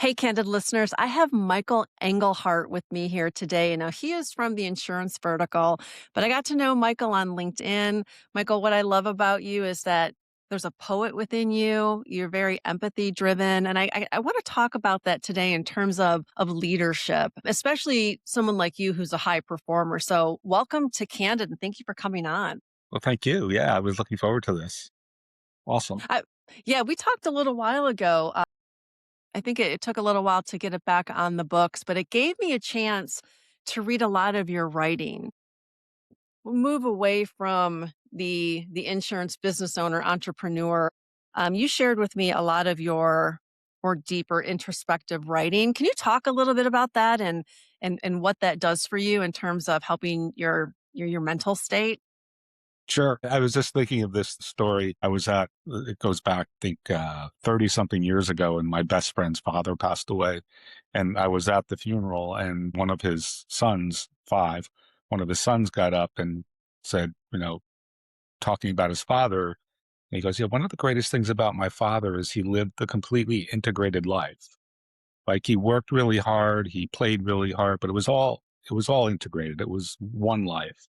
Hey, Candid listeners, I have Michael Engelhart with me here today. Now, he is from the insurance vertical, but I got to know Michael on LinkedIn. Michael, what I love about you is that there's a poet within you. You're very empathy driven. And I want to talk about that today in terms of leadership, especially someone like you who's a high performer. So, welcome to Candid and thank you for coming on. Well, thank you. Yeah, I was looking forward to this. Awesome. I, yeah, we talked a little while ago. I think it took a little while to get it back on the books, but it gave me a chance to read a lot of your writing. We'll move away from the insurance business owner, entrepreneur. You shared with me a lot of your more deeper introspective writing. Can you talk a little bit about that and what that does for you in terms of helping your mental state? Sure. I was just thinking of this story. I was at, it goes back, I think, 30 something years ago, and my best friend's father passed away. And I was at the funeral, and one of his sons, five, one of his sons got up and said, talking about his father, and he goes, yeah, one of the greatest things about my father is he lived a completely integrated life. Like he worked really hard, he played really hard, but it was all integrated. It was one life.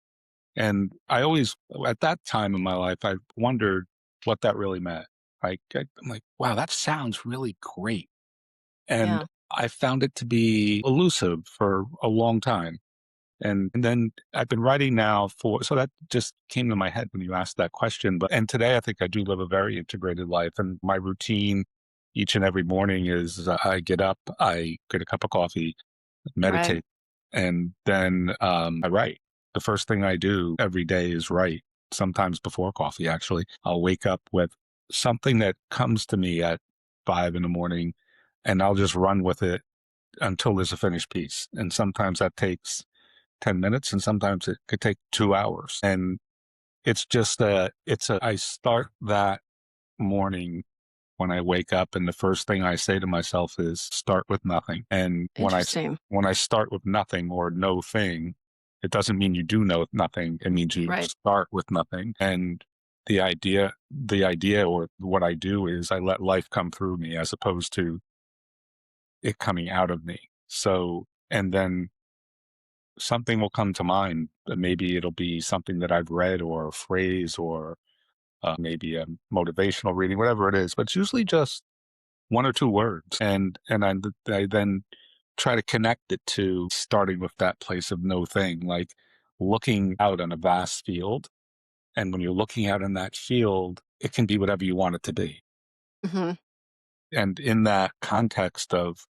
And I always, at that time in my life, I wondered what that really meant. I'm like, wow, that sounds really great. And Yeah. I found it to be elusive for a long time. And then I've been writing now so that just came to my head when you asked that question. And today I think I do live a very integrated life. And my routine each and every morning is I get up, I get a cup of coffee, Right. meditate, and then I write. The first thing I do every day is write. Sometimes before coffee, actually, I'll wake up with something that comes to me at 5 in the morning, and I'll just run with it until there's a finished piece. And sometimes that takes 10 minutes, and sometimes it could take 2 hours. And it's just I start that morning when I wake up, and the first thing I say to myself is start with nothing. And Interesting. when I start with nothing or no thing, it doesn't mean you do know nothing. It means you Right. start with nothing. And the idea or what I do is I let life come through me as opposed to it coming out of me. So, and then something will come to mind. Maybe it'll be something that I've read or a phrase or maybe a motivational reading, whatever it is. But it's usually just one or two words, and I then try to connect it to starting with that place of no thing, like looking out on a vast field. And when you're looking out in that field, it can be whatever you want it to be. Hmm. And in that context of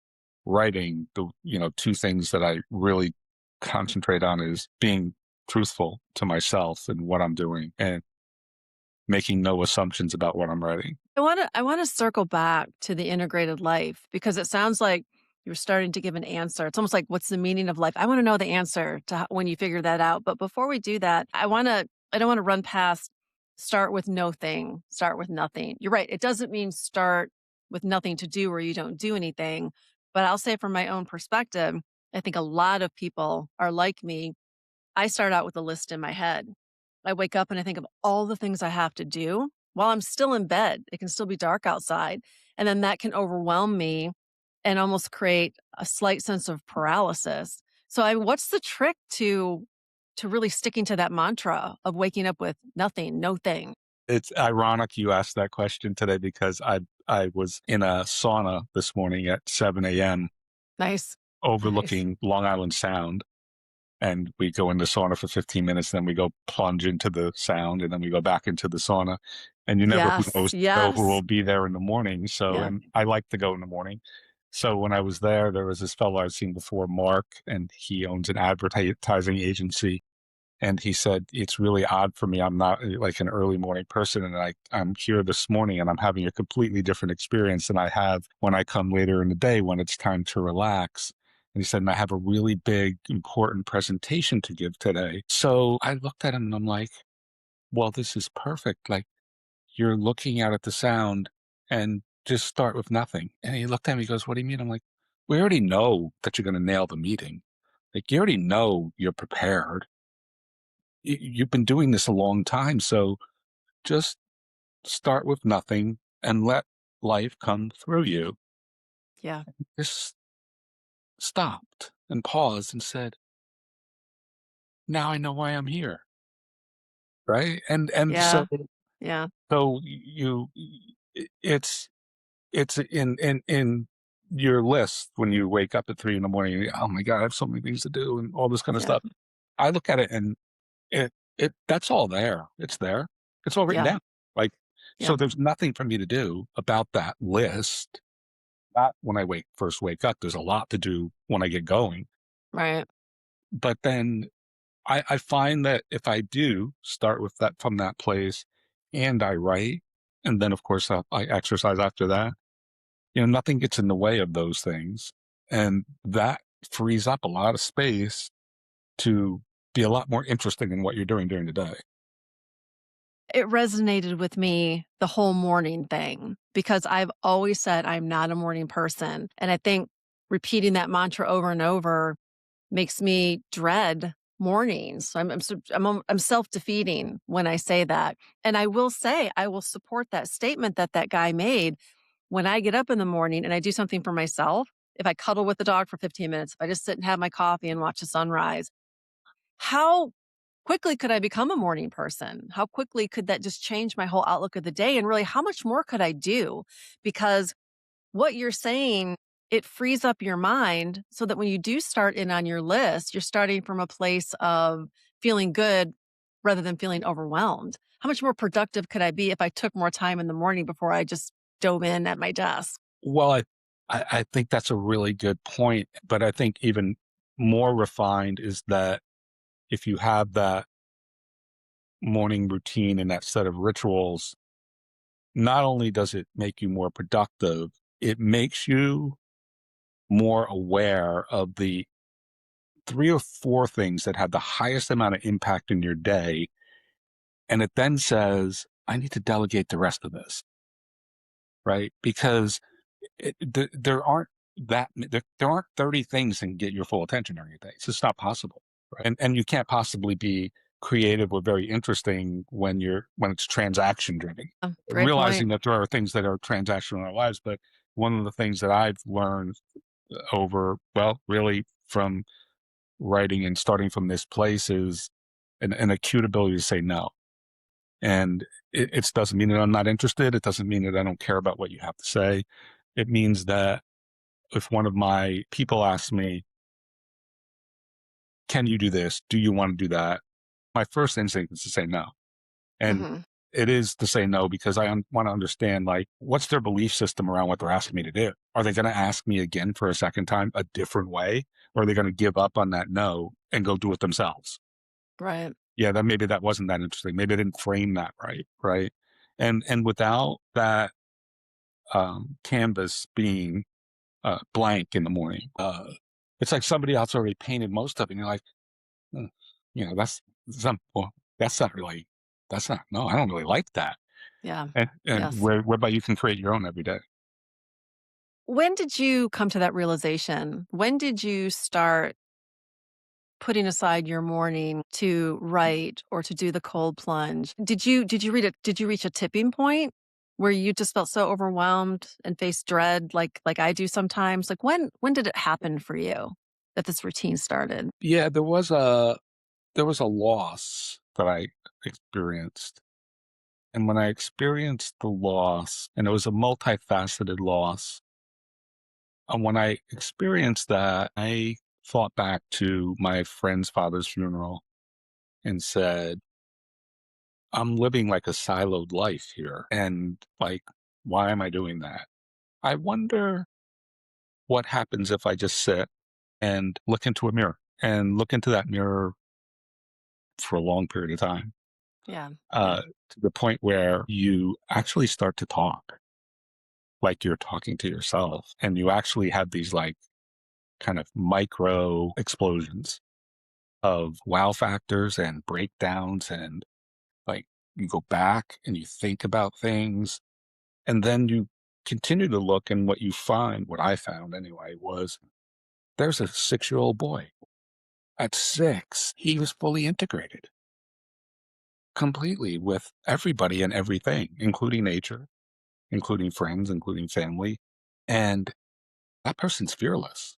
writing, the two things that I really concentrate on is being truthful to myself and what I'm doing, and making no assumptions about what I'm writing. I wanna circle back to the integrated life because it sounds like you're starting to give an answer. It's almost like, what's the meaning of life? I wanna know the answer to when you figure that out. But before we do that, I don't wanna run past start with no thing, start with nothing. You're right. It doesn't mean start with nothing to do where you don't do anything. But I'll say from my own perspective, I think a lot of people are like me. I start out with a list in my head. I wake up and I think of all the things I have to do while I'm still in bed. It can still be dark outside. And then that can overwhelm me and almost create a slight sense of paralysis. So what's the trick to really sticking to that mantra of waking up with nothing, no thing? It's ironic you asked that question today because I was in a sauna this morning at 7 a.m. Nice. Nice. overlooking Long Island Sound, and we go in the sauna for 15 minutes, then we go plunge into the sound, and then we go back into the sauna. And you never who Yes. know who will Yes. be there in the morning. So, Yeah. and I like to go in the morning. So when I was there was this fellow I've seen before, Mark, and he owns an advertising agency. And he said, it's really odd for me. I'm not like an early morning person. And I'm here this morning and I'm having a completely different experience than I have when I come later in the day when it's time to relax. And he said, and I have a really big, important presentation to give today. So I looked at him and I'm like, well, this is perfect. Like you're looking out at the sound and just start with nothing. And he looked at me, he goes, what do you mean? I'm like, we already know that you're going to nail the meeting. Like you already know you're prepared. You've been doing this a long time. So just start with nothing and let life come through you. Yeah. Just stopped and paused and said, "Now I know why I'm here." Right? And Yeah. Yeah. so you it's in your list when you wake up at 3 in the morning, "Oh my god, I have so many things to do," and all this kinda Yeah. stuff. I look at it and it that's all there. It's there. It's all written Yeah. down. Like, Yeah. so there's nothing for me to do about that list. Not when I first wake up, there's a lot to do when I get going. Right. But then I find that if I do start with that from that place and I write, and then of course I exercise after that, nothing gets in the way of those things. And that frees up a lot of space to be a lot more interesting in what you're doing during the day. It resonated with me, the whole morning thing, because I've always said I'm not a morning person, and I think repeating that mantra over and over makes me dread mornings. So I'm self-defeating when I say that. And I will say, I will support that statement that that guy made. When I get up in the morning and I do something for myself, if I cuddle with the dog for 15 minutes, if I just sit and have my coffee and watch the sunrise, how quickly could I become a morning person? How quickly could that just change my whole outlook of the day? And really, how much more could I do? Because what you're saying, it frees up your mind so that when you do start in on your list, you're starting from a place of feeling good rather than feeling overwhelmed. How much more productive could I be if I took more time in the morning before I just dove in at my desk? Well, I think that's a really good point. But I think even more refined is that if you have that morning routine and that set of rituals, not only does it make you more productive, it makes you more aware of the 3 or 4 things that have the highest amount of impact in your day, and it then says, "I need to delegate the rest of this," right? Because there aren't there aren't 30 things that can get your full attention during your day. It's just not possible, right? And you can't possibly be creative or very interesting when it's transaction driven. Great Realizing point. that there are things that are transactional in our lives, but one of the things that I've learned over, well, really from writing and starting from this place is an acute ability to say no. And it doesn't mean that I'm not interested. It doesn't mean that I don't care about what you have to say. It means that if one of my people asks me, "Can you do this? Do you want to do that?" My first instinct is to say no. And Hmm. it is to say no because I want to understand, like, what's their belief system around what they're asking me to do? Are they going to ask me again for a second time a different way? Or are they going to give up on that no and go do it themselves? Right. Yeah, then maybe that wasn't that interesting. Maybe I didn't frame that right. Right. And without that canvas being blank in the morning, it's like somebody else already painted most of it. And you're like, "Mm, that's well, that's not really, that's not, no, I don't really like that." Yeah. And Yes. whereby you can create your own every day. When did you come to that realization? When did you start putting aside your morning to write or to do the cold plunge? Did you reach a tipping point where you just felt so overwhelmed and faced dread like I do sometimes? Like when did it happen for you that this routine started? Yeah, there was a loss that I experienced. And when I experienced the loss, and it was a multifaceted loss, and when I experienced that, I thought back to my friend's father's funeral and said, "I'm living like a siloed life here. And like, why am I doing that? I wonder what happens if I just sit and look into a mirror and look into that mirror for a long period of time, Yeah. Yeah. uh, to the point where you actually start to talk like you're talking to yourself, and you actually have these like kind of micro explosions of wow factors and breakdowns, and like you go back and you think about things, and then you continue to look, and what you find, what I found anyway, was there's a 6-year-old boy. At 6, he was fully integrated completely with everybody and everything, including nature, including friends, including family. And that person's fearless.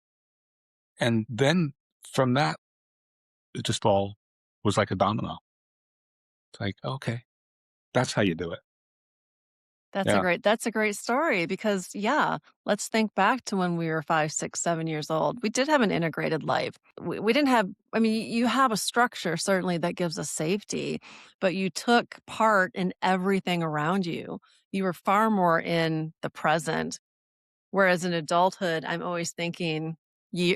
And then from that, it just all was like a domino. It's like, okay, that's how you do it. Yeah. That's a great story because, yeah, let's think back to when we were 5, 6, 7 years old. We did have an integrated life. We didn't have I mean, you have a structure certainly that gives us safety, but you took part in everything around you. You were far more in the present. Whereas in adulthood, I'm always thinking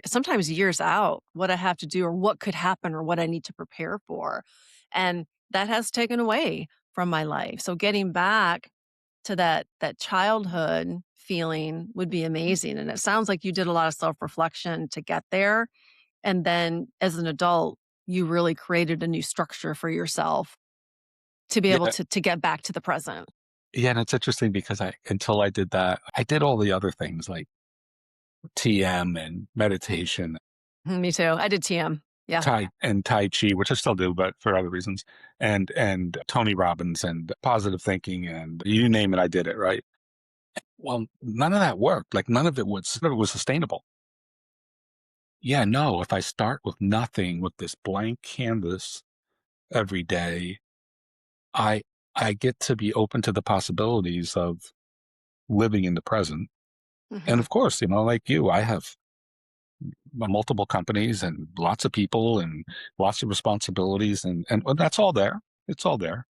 sometimes years out, what I have to do or what could happen or what I need to prepare for. And that has taken away from my life. So getting back to that childhood feeling would be amazing. And it sounds like you did a lot of self-reflection to get there. And then as an adult, you really created a new structure for yourself to be able Yeah. to get back to the present. Yeah. And it's interesting because until I did that, I did all the other things like TM and meditation, Me too. I did TM. Yeah. Tai Chi, which I still do, but for other reasons, and Tony Robbins and positive thinking, and you name it, I did it, right? Well, none of that worked. Like none of it was sustainable. Yeah, no, if I start with nothing, with this blank canvas every day, I I get to be open to the possibilities of living in the present. And Hmm. of course, like you, I have multiple companies and lots of people and lots of responsibilities, and well, that's all there. It's all there.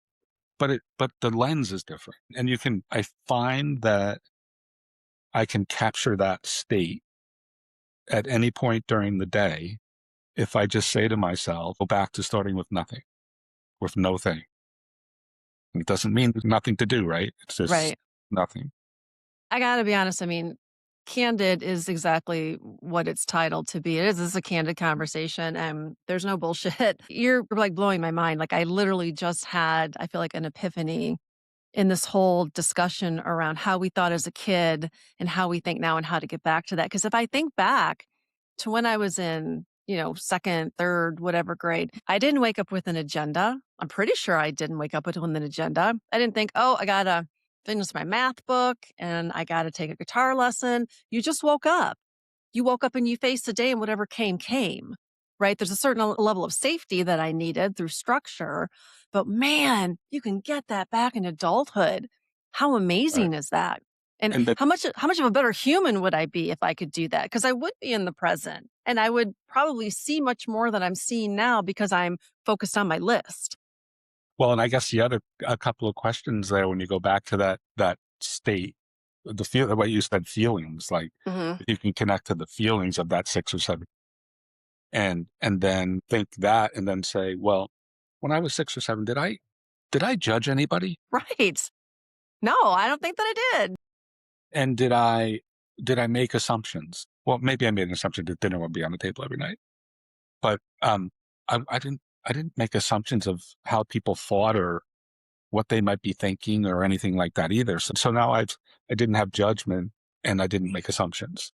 But the lens is different. And I find that I can capture that state at any point during the day if I just say to myself, go back to starting with nothing, with no thing. It doesn't mean there's nothing to do, right? It's just Right. nothing. I gotta be honest, I mean, candid is exactly what it's titled to be. It is, it's a candid conversation and there's no bullshit. You're like blowing my mind. Like I literally just had, I feel like an epiphany in this whole discussion around how we thought as a kid and how we think now and how to get back to that. Because if I think back to when I was in, second, third, whatever grade, I didn't wake up with an agenda. I'm pretty sure I didn't wake up with an agenda. I didn't think, oh, I gotta finish my math book and I gotta take a guitar lesson. You just woke up. You woke up and you faced the day and whatever came, came. Right. There's a certain level of safety that I needed through structure. But man, you can get that back in adulthood. How Right. amazing is that? And And that, how much of a better human would I be if I could do that? Because I would be in the present and I would probably see much more than I'm seeing now because I'm focused on my list. well, and I guess a couple of questions there when you go back to that state, what you said, feelings, like Hmm. if you can connect to the feelings of that 6 or 7, and then think that, and then say, well, when I was 6 or 7, did I judge anybody? Right. No, I don't think that I did. And did I make assumptions? Well, maybe I made an assumption that dinner would be on the table every night, but I didn't make assumptions of how people thought or what they might be thinking or anything like that either. So now I didn't have judgment and I didn't make assumptions.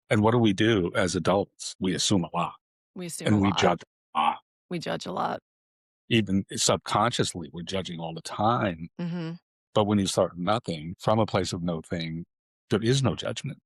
And what do we do as adults? We assume a lot We assume a and we lot. judge a lot. We judge a lot. Even subconsciously, we're judging all the time. Hmm. But when you start nothing from a place of no thing, there is no judgment,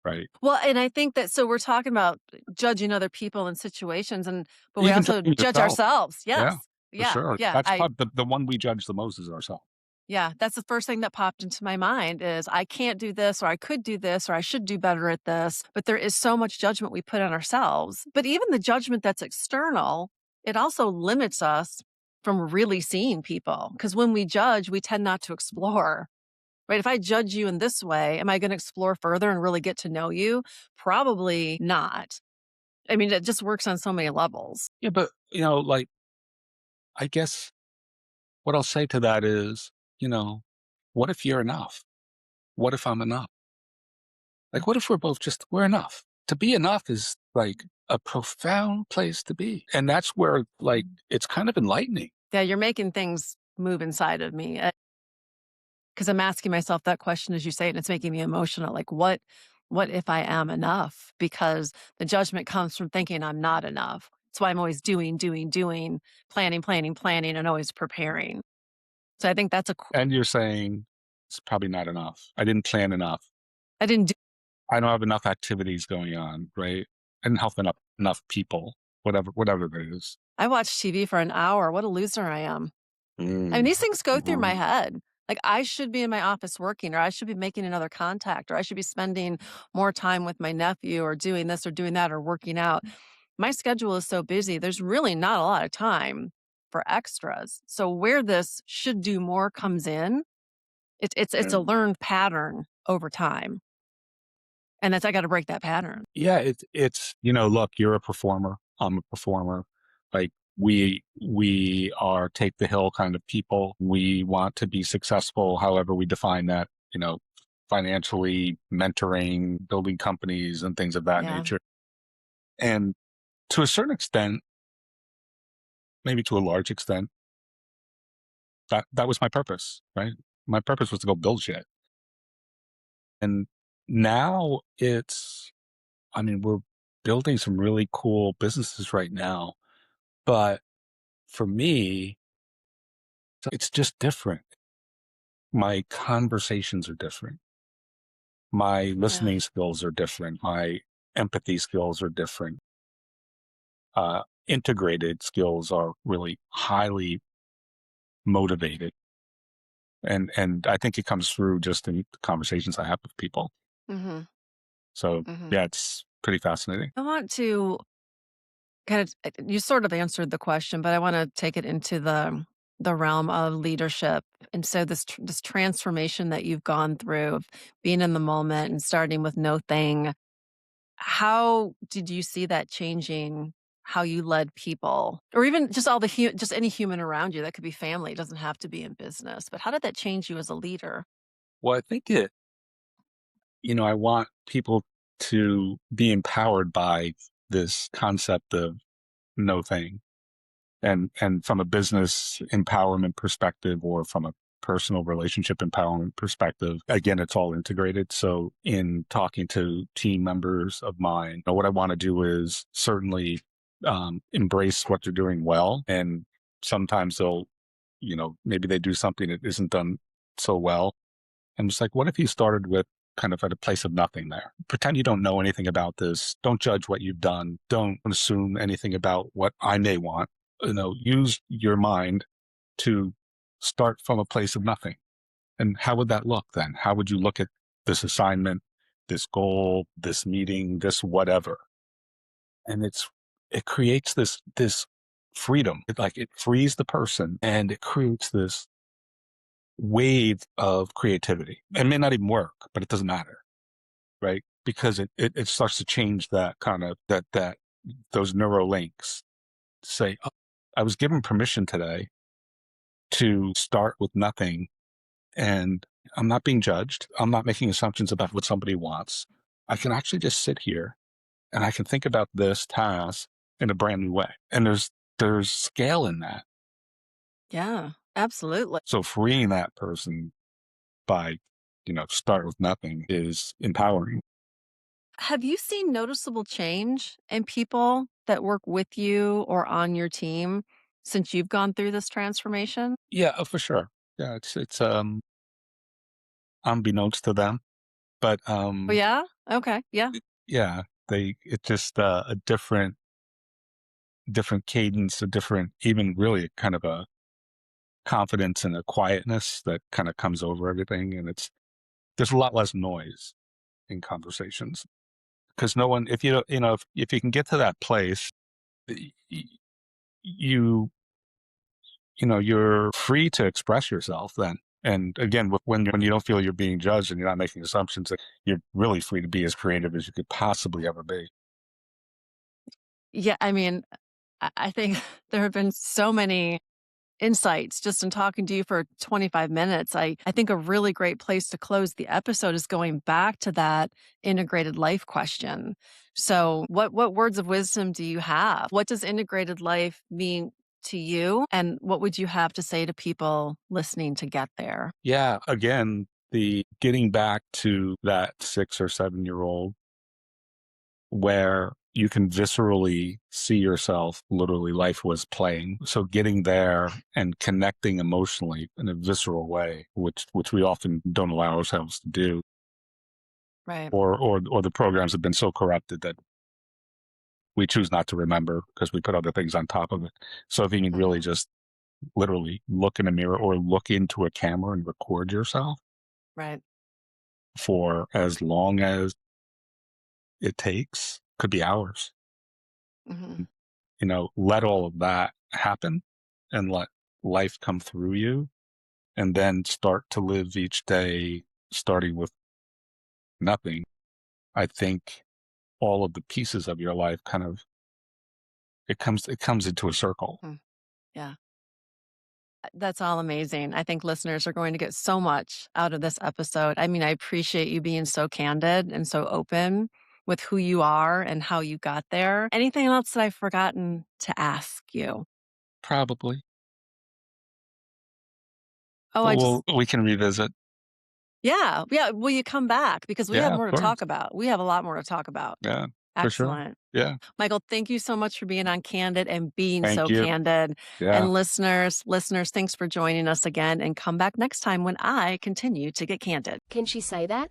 right? Well, and I think that so we're talking about judging other people and situations but we Even also judging judge yourself. ourselves. Yeah, Yes. for Yeah. sure. Yeah. That's probably the one we judge the most is ourselves. Yeah, that's the first thing that popped into my mind is I can't do this or I could do this or I should do better at this. But there is so much judgment we put on ourselves. But even the judgment that's external, it also limits us from really seeing people because when we judge, we tend not to explore. Right? If I judge you in this way, am I going to explore further and really get to know you? Probably not. I mean, it just works on so many levels. Yeah, but like I guess what I'll say to that is, you know, what if you're enough? What if I'm enough? Like, what if we're enough? To be enough is like a profound place to be. And that's where, like, it's kind of enlightening. Yeah, you're making things move inside of me. Because I'm asking myself that question as you say it, and it's making me emotional. Like, what if I am enough? Because the judgment comes from thinking I'm not enough. That's why I'm always doing, doing, doing, planning, planning, planning, and always preparing. So I think that's And you're saying it's probably not enough. I didn't plan enough. I didn't do. I don't have enough activities going on, right? I didn't help enough people, whatever it is. I watch TV for an hour. What a loser I am. I mean, Mm. these things go through my Mhm. head. Like, I should be in my office working, or I should be making another contact, or I should be spending more time with my nephew, or doing this, or doing that, or working out. My schedule is so busy, there's really not a lot of time for extras. So, where this should do more comes in, it's a Mm. learned pattern over time. And that's I gotta break that pattern. Yeah, it's look, you're a performer. I'm a performer. Like we are take the hill kind of people. We want to be successful, however we define that. Financially, mentoring, building companies, and things of that Yeah. nature. And to a certain extent, maybe to a large extent, that was my purpose, right? My purpose was to go build shit. And now I mean, we're building some really cool businesses right now. But for me, it's just different. My conversations are different. My Yeah. listening skills are different. My empathy skills are different. Integrated skills are really highly motivated. And I think it comes through just in the conversations I have with people. Mhm. So Mhm. yeah, it's pretty fascinating. I want to kind of you sort of answered the question, but I wanna take it into the realm of leadership. And so this transformation that you've gone through of being in the moment and starting with no thing, how did you see that changing how you led people? Or even just all the just any human around you, that could be family, it doesn't have to be in business, but how did that change you as a leader? Well, I think I want people to be empowered by this concept of no thing. And from a business empowerment perspective or from a personal relationship empowerment perspective, again, it's all integrated. So in talking to team members of mine, what I want to do is certainly embrace what they're doing well. And sometimes maybe they do something that isn't done so well. And it's like, what if you started with kind of at a place of nothing there? Pretend you don't know anything about this. Don't judge what you've done. Don't assume anything about what I may want. Use your mind to start from a place of nothing. And how would that look then? How would you look at this assignment, this goal, this meeting, this whatever? And it creates this freedom. It frees the person and it creates this wave of creativity. It may not even work, but it doesn't matter, right? Because it starts to change that kind of that those neural links. Say, oh, I was given permission today to start with nothing, and I'm not being judged. I'm not making assumptions about what somebody wants. I can actually just sit here and I can think about this task in a brand new way. And there's scale in that. Yeah, absolutely. So freeing that person by start with nothing is empowering. Have you seen noticeable change in people that work with you or on your team since you've gone through this transformation? Yeah, for sure. Yeah, it's unbeknownst to them, but Oh, yeah? Okay, yeah. yeah, it's just a different cadence, a different, even really kind of a confidence and a quietness that kind of comes over everything, and there's a lot less noise in conversations because no one, if you don't- you know if you can get to that place, y- you you're free to express yourself then. And again, when you don't feel you're being judged and you're not making assumptions, you're really free to be as creative as you could possibly ever be. Yeah, I mean, I think there have been so many insights just in talking to you for 25 minutes. I think a really great place to close the episode is going back to that integrated life question. So, what words of wisdom do you have? What does integrated life mean to you? And what would you have to say to people listening to get there? Yeah, again, the getting back to that 6 or 7 year old where you can viscerally see yourself, literally life was playing. So getting there and connecting emotionally in a visceral way, which we often don't allow ourselves to do, Right. or the programs have been so corrupted that we choose not to remember because we put other things on top of it. So if you can really Mhm. just literally look in a mirror or look into a camera and record yourself Right. for as long as it takes, could be hours. Mhm. Let all of that happen and let life come through you, and then start to live each day starting with nothing. I think all of the pieces of your life kind of it comes into a circle. Mm. Yeah. That's all amazing. I think listeners are going to get so much out of this episode. I mean, I appreciate you being so candid and so open with who you are and how you got there. Anything else that I've forgotten to ask you? Probably. Oh, But I just, we can revisit. yeah, yeah. Will you come back? Because we have Yeah, of more to talk course. about. We have a lot more to talk about. Yeah, for sure. Excellent. Yeah. Michael, thank you so much for being on Candid and being Thank so you. candid. Yeah. And listeners, thanks for joining us again and come back next time when I continue to get candid. Can she say that?